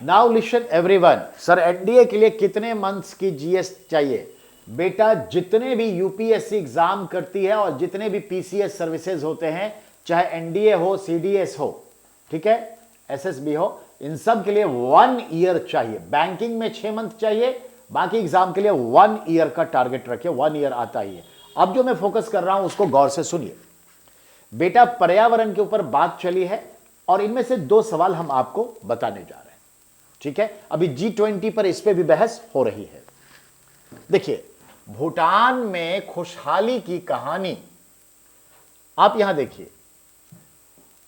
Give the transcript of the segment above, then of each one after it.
Now listen everyone, sir NDA के लिए कितने मंथ्स की जीएस चाहिए? बेटा जितने भी यूपीएससी एग्जाम करती है और जितने भी पीसीएस सर्विसेज होते हैं, चाहे एनडीए हो, सीडीएस हो, ठीक है, एसएसबी हो, इन सब के लिए 1 ईयर चाहिए। बैंकिंग में 6 मंथ चाहिए, बाकी एग्जाम के लिए 1 ईयर का टारगेट रखिए। 1 ईयर आता ही है। अब जो मैं फोकस कर रहा हूं उसको गौर से सुनिए। बेटा पर्यावरण के ऊपर बात चली है और इनमें से 2 सवाल हम आपको बताने जा रहे हैं, ठीक है। अभी G20 पर इस पे भी बहस हो रही है। देखिए भूटान में खुशहाली की कहानी आप यहां देखिए।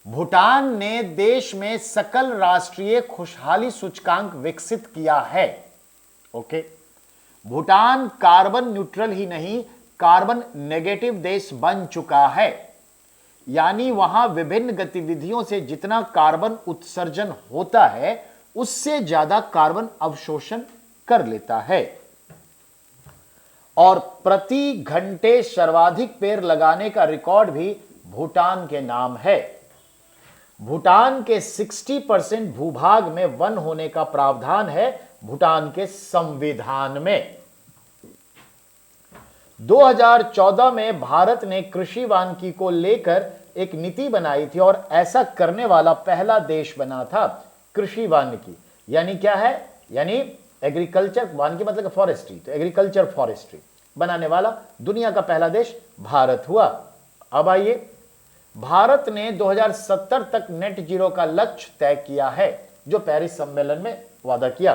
भूटान ने देश में सकल राष्ट्रीय खुशहाली सूचकांक विकसित किया है। ओके, भूटान कार्बन न्यूट्रल ही नहीं, कार्बन नेगेटिव देश बन चुका है। यानी वहां विभिन्न गतिविधियों से जितना कार्बन उत्सर्जन होता है उससे ज्यादा कार्बन अवशोषण कर लेता है। और प्रति घंटे सर्वाधिक पेड़ लगाने का रिकॉर्ड भी भूटान के नाम है। भूटान के 60% भूभाग में वन होने का प्रावधान है भूटान के संविधान में। 2014 में भारत ने कृषि वानिकी को लेकर एक नीति बनाई थी और ऐसा करने वाला पहला देश बना था। कृषि वानिकी यानी क्या है? यानी एग्रीकल्चर, वानिकी मतलब फॉरेस्ट्री, तो एग्रीकल्चर फॉरेस्ट्री बनाने वाला दुनिया का पहला देश भारत हुआ। अब आइए, भारत ने 2070 तक नेट जीरो का लक्ष्य तय किया है, जो पेरिस सम्मेलन में वादा किया।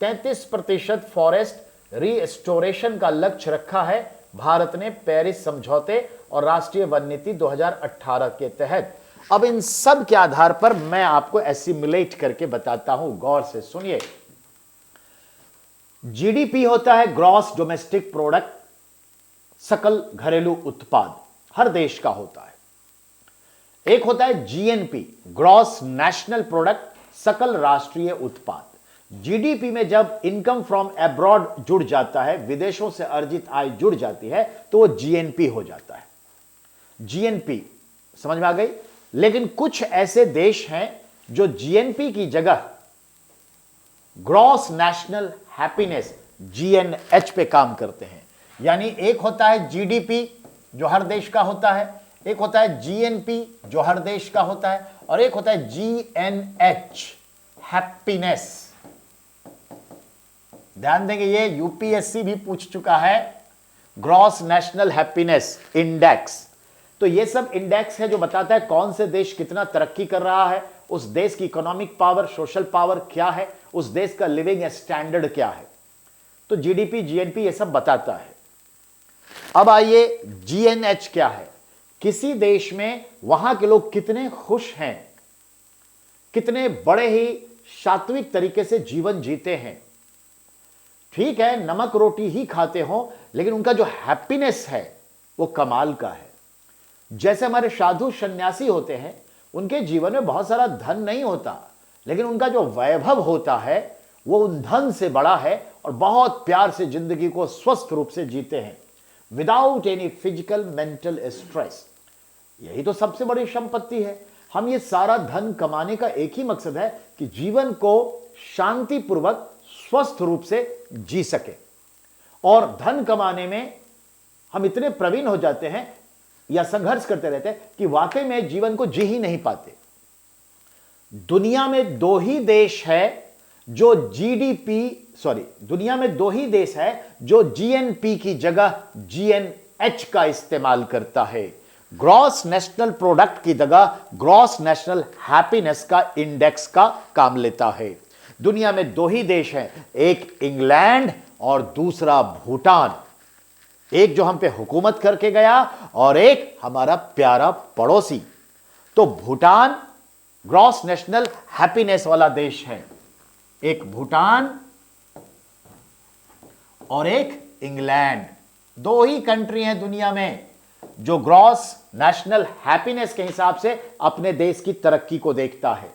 33% फॉरेस्ट रीस्टोरेशन का लक्ष्य रखा है भारत ने पेरिस समझौते और राष्ट्रीय वन नीति 2018 के तहत। अब इन सब के आधार पर मैं आपको एसिमुलेट करके बताता हूं, गौर से सुनिए। जीडीपी होता है ग्रॉस डोमेस्टिक प्रोडक्ट, सकल घरेलू उत्पाद, हर देश का होता है। एक होता है जीएनपी, ग्रॉस नेशनल प्रोडक्ट, सकल राष्ट्रीय उत्पाद। जीडीपी में जब इनकम फ्रॉम अब्रॉड जुड़ जाता है, विदेशों से अर्जित आय जुड़ जाती है, तो वो जीएनपी हो जाता है। जीएनपी समझ में आ गई? लेकिन कुछ ऐसे देश हैं जो जीएनपी की जगह ग्रॉस नेशनल हैप्पीनेस जीएनएच पे काम करते हैं। यानी एक होता है जीडीपी जो हर देश का होता है, एक होता है जीएनपी जो हर देश का होता है, और एक होता है जीएनएच हैप्पीनेस। ध्यान देंगे, ये यूपीएससी भी पूछ चुका है, ग्रॉस नेशनल हैप्पीनेस इंडेक्स। तो ये सब इंडेक्स है जो बताता है कौन से देश कितना तरक्की कर रहा है, उस देश की इकोनॉमिक पावर, सोशल पावर क्या है, उस देश का लिविंग स्टैंडर्ड क्या है। तो जीडीपी, जीएनपी ये सब बताता है। अब आइए, जीएनएच क्या है? किसी देश में वहां के लोग कितने खुश हैं, कितने बड़े ही सात्विक तरीके से जीवन जीते हैं। ठीक है, नमक रोटी ही खाते हो, लेकिन उनका जो हैप्पीनेस है वो कमाल का है। जैसे हमारे साधु सन्यासी होते हैं, उनके जीवन में बहुत सारा धन नहीं होता, लेकिन उनका जो वैभव होता है वो उन धन से बड़ा है और बहुत प्यार से जिंदगी को स्वस्थ रूप से जीते हैं, without any physical mental stress. यही तो सबसे बड़ी संपत्ति है। हम ये सारा धन कमाने का एक ही मकसद है कि जीवन को शांतिपूर्वक स्वस्थ रूप से जी सके। और धन कमाने में हम इतने प्रवीण हो जाते हैं या संघर्ष करते रहते हैं कि वाकई में जीवन को जी ही नहीं पाते। दुनिया में 2 ही देश है जो दुनिया में 2 ही देश है जो जीएनपी की जगह जीएनएच का इस्तेमाल करता है। ग्रॉस नेशनल प्रोडक्ट की जगह ग्रॉस नेशनल हैप्पीनेस का इंडेक्स का काम लेता है। दुनिया में 2 ही देश हैं, एक इंग्लैंड और दूसरा भूटान। एक जो हम पे हुकूमत करके गया और एक हमारा प्यारा पड़ोसी। तो भूटान ग्रॉस नेशनल हैप्पीनेस वाला देश है, एक भूटान और एक इंग्लैंड। 2 ही कंट्री हैं दुनिया में जो ग्रॉस नेशनल हैप्पीनेस के हिसाब से अपने देश की तरक्की को देखता है।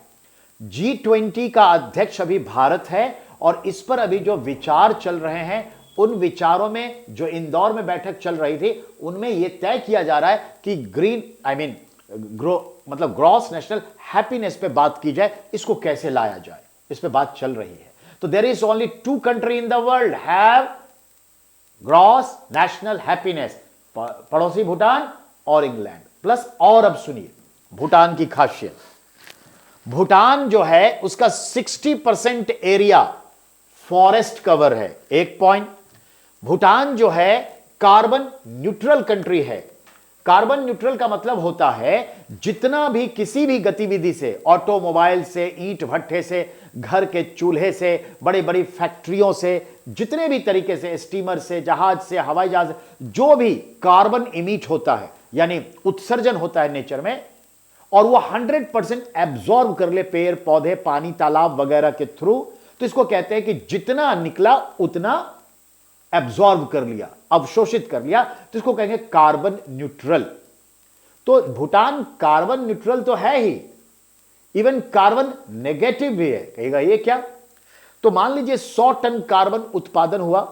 G20 का अध्यक्ष अभी भारत है और इस पर अभी जो विचार चल रहे हैं, उन विचारों में जो इंदौर में बैठक चल रही थी, उनमें यह तय किया जा रहा है कि ग्रॉस नेशनल हैप्पीनेस पे बात की जाए, इसको कैसे लाया जाए। इस पे बात चल रही है। तो there is only 2 country in the world have gross national happiness, पड़ोसी भूटान और इंग्लैंड प्लस। और अब सुनिए भूटान की खासियत। भूटान जो है उसका 60% एरिया फॉरेस्ट कवर है। एक पॉइंट, भूटान जो है कार्बन न्यूट्रल कंट्री है। कार्बन न्यूट्रल का मतलब होता है जितना भी किसी भी गतिविधि से, ऑटोमोबाइल से, ईंट भट्ठे से, घर के चूल्हे से, बड़ी बड़ी फैक्ट्रियों से, जितने भी तरीके से, स्टीमर से, जहाज से, हवाई जहाज, जो भी कार्बन इमिट होता है यानी उत्सर्जन होता है नेचर में, और वो 100% एब्जॉर्ब कर ले पेड़ पौधे, पानी, तालाब वगैरह के थ्रू, तो इसको कहते हैं कि जितना निकला उतना एब्जॉर्ब कर लिया, अवशोषित कर लिया, तो इसको कहेंगे कार्बन न्यूट्रल। तो भूटान कार्बन न्यूट्रल तो है ही, इवन कार्बन नेगेटिव भी है। कहेगा ये क्या? तो मान लीजिए 100 टन कार्बन उत्पादन हुआ,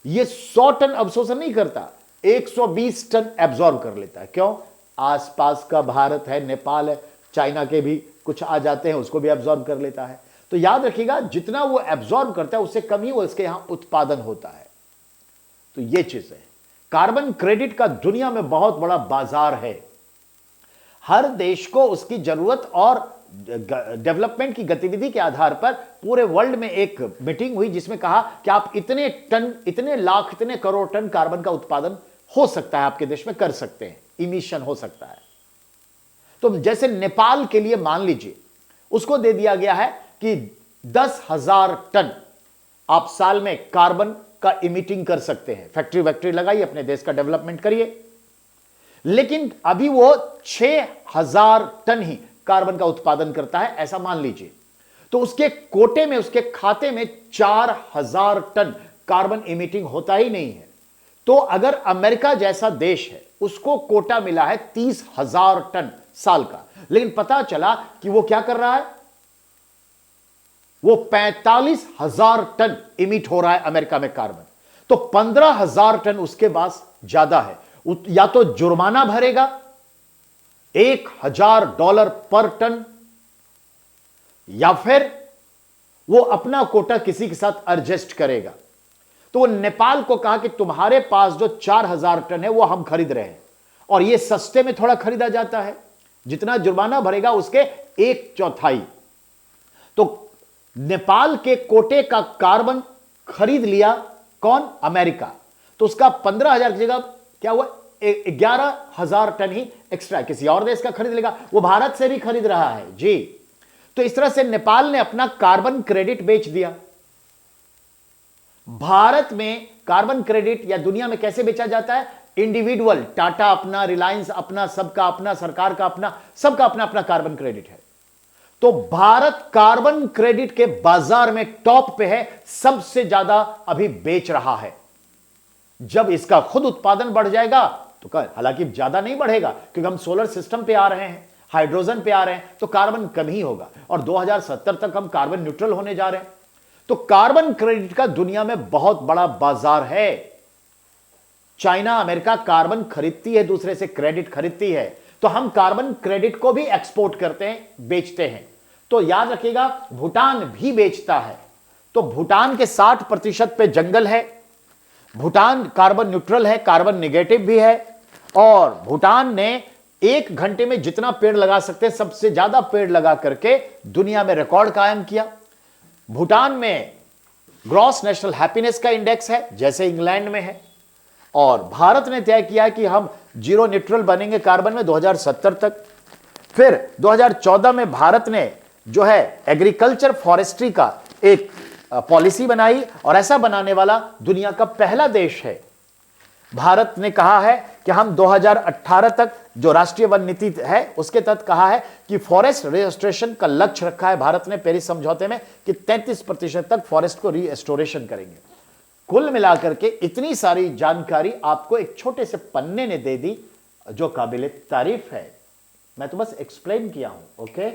ये 100 टन अवशोषण नहीं करता, 120 टन एब्जॉर्ब कर लेता है। क्यों? आसपास का भारत है, नेपाल है, चाइना के भी कुछ आ जाते हैं, उसको भी एब्जॉर्ब कर लेता है। तो याद रखिएगा जितना वो एब्जॉर्ब करता है उससे कम ही वो इसके यहां उत्पादन होता है। तो ये चीज है। कार्बन क्रेडिट का दुनिया में बहुत बड़ा बाजार है। हर देश को उसकी जरूरत और डेवलपमेंट की गतिविधि के आधार पर पूरे वर्ल्ड में एक मीटिंग हुई जिसमें कहा कि आप इतने टन, इतने लाख, इतने करोड़ टन कार्बन का उत्पादन हो सकता है आपके देश में, कर सकते हैं, इमिशन हो सकता है। तो जैसे नेपाल के लिए मान लीजिए उसको दे दिया गया है कि 10,000 टन आप साल में कार्बन का इमिटिंग कर सकते हैं। फैक्ट्री वैक्ट्री लगाइए, अपने देश का डेवलपमेंट करिए। लेकिन अभी वो 6,000 टन ही कार्बन का उत्पादन करता है, ऐसा मान लीजिए। तो उसके कोटे में, उसके खाते में 4,000 टन कार्बन इमिटिंग होता ही नहीं है। तो अगर अमेरिका जैसा देश है, उसको कोटा मिला है 30,000 टन साल का, लेकिन पता चला कि वो क्या कर रहा है, वो 45,000 टन इमिट हो रहा है अमेरिका में कार्बन। तो 15,000 टन उसके पास ज्यादा है। या तो जुर्माना भरेगा $1,000 पर टन, या फिर वो अपना कोटा किसी के साथ एडजस्ट करेगा। तो वो नेपाल को कहा कि तुम्हारे पास जो 4,000 टन है वो हम खरीद रहे हैं, और ये सस्ते में थोड़ा खरीदा जाता है, जितना जुर्माना भरेगा उसके 1/4। तो नेपाल के कोटे का कार्बन खरीद लिया कौन? अमेरिका। तो उसका 15,000 की जगह क्या हुआ, 11,000 टन ही एक्स्ट्रा किसी और देश का खरीद लेगा। वो भारत से भी खरीद रहा है जी। तो इस तरह से नेपाल ने अपना कार्बन क्रेडिट बेच दिया। भारत में कार्बन क्रेडिट या दुनिया में कैसे बेचा जाता है? इंडिविजुअल, टाटा अपना, रिलायंस अपना, सबका अपना, सरकार का अपना, सबका अपना अपना कार्बन क्रेडिट है। तो भारत कार्बन क्रेडिट के बाजार में टॉप पे है, सबसे ज्यादा अभी बेच रहा है। जब इसका खुद उत्पादन बढ़ जाएगा तो हालांकि ज्यादा नहीं बढ़ेगा क्योंकि हम सोलर सिस्टम पे आ रहे हैं, हाइड्रोजन पे आ रहे हैं, तो कार्बन कम ही होगा, और 2070 तक हम कार्बन न्यूट्रल होने जा रहे हैं। तो कार्बन क्रेडिट का दुनिया में बहुत बड़ा बाजार है। चाइना, अमेरिका कार्बन खरीदती है, दूसरे से क्रेडिट खरीदती है, तो हम कार्बन क्रेडिट को भी एक्सपोर्ट करते हैं, बेचते हैं। तो याद रखिएगा भूटान भी बेचता है। तो भूटान के 60% पे जंगल है, भूटान कार्बन न्यूट्रल है, कार्बन नेगेटिव भी है, और भूटान ने 1 घंटे में जितना पेड़ लगा सकते हैं सबसे ज्यादा पेड़ लगा करके दुनिया में रिकॉर्ड कायम किया। भूटान में ग्रॉस नेशनल हैप्पीनेस का इंडेक्स है जैसे इंग्लैंड में है, और भारत ने तय किया कि हम जीरो न्यूट्रल बनेंगे कार्बन में 2070 तक। फिर 2014 में भारत ने जो है एग्रीकल्चर फॉरेस्ट्री का एक पॉलिसी बनाई, और ऐसा बनाने वाला दुनिया का पहला देश है। भारत ने कहा है कि हम 2018 तक जो राष्ट्रीय वन नीति है उसके तहत कहा है कि फॉरेस्ट रिस्टोरेशन का लक्ष्य रखा है भारत ने पेरिस समझौते में कि 33% तक फॉरेस्ट को रिस्टोरेशन करेंगे। कुल मिलाकर के इतनी सारी जानकारी आपको एक छोटे से पन्ने ने दे दी जो काबिले तारीफ है। मैं तो बस एक्सप्लेन किया हूं। ओके।